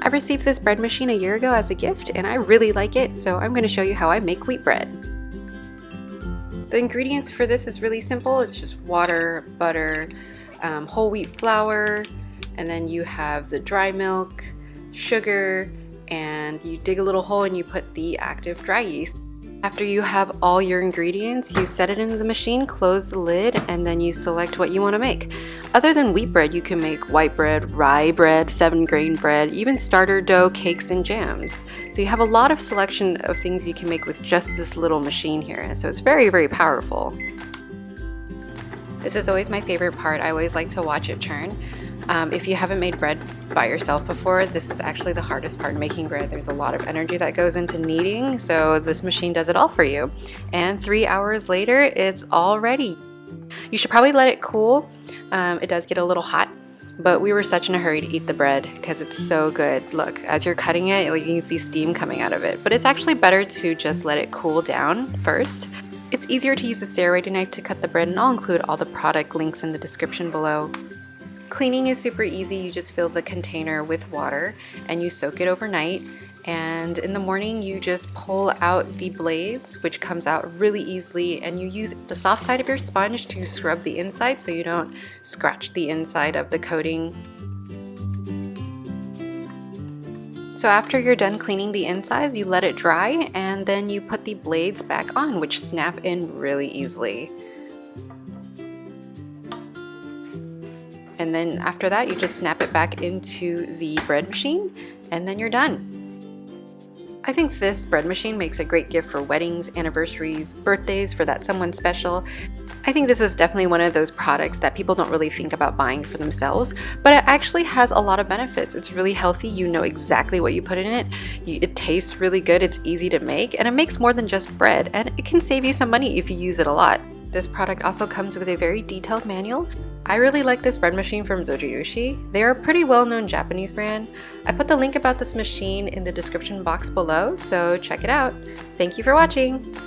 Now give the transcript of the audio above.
I received this bread machine a year ago as a gift and I really like it, so I'm going to show you how I make wheat bread. The ingredients for this is really simple. It's just water, butter, whole wheat flour, and then you have the dry milk, sugar, and you dig a little hole and you put the active dry yeast. After you have all your ingredients, you set it into the machine, close the lid, and then you select what you want to make. Other than wheat bread, you can make white bread, rye bread, 7-grain bread, even starter dough, cakes, and jams. So you have a lot of selection of things you can make with just this little machine here. So it's very, very powerful. This is always my favorite part. I always like to watch it turn. If you haven't made bread by yourself before, this is actually the hardest part in making bread. There's a lot of energy that goes into kneading, so this machine does it all for you. And 3 hours later, it's all ready. You should probably let it cool. It does get a little hot, but we were such in a hurry to eat the bread because it's so good. Look, as you're cutting it, you can see steam coming out of it, but it's actually better to just let it cool down first. It's easier to use a serrated knife to cut the bread, and I'll include all the product links in the description below. Cleaning is super easy. You just fill the container with water and you soak it overnight, and in the morning you just pull out the blades, which comes out really easily, and you use the soft side of your sponge to scrub the inside so you don't scratch the inside of the coating. So after you're done cleaning the insides, you let it dry and then you put the blades back on, which snap in really easily. And then after that, you just snap it back into the bread machine and then you're done. I think this bread machine makes a great gift for weddings, anniversaries, birthdays, for that someone special. I think this is definitely one of those products that people don't really think about buying for themselves, but it actually has a lot of benefits. It's really healthy. You know exactly what you put in it. It tastes really good. It's easy to make, and it makes more than just bread, and it can save you some money if you use it a lot. This product also comes with a very detailed manual. I really like this bread machine from Zojirushi. They are a pretty well-known Japanese brand. I put the link about this machine in the description box below, so check it out. Thank you for watching!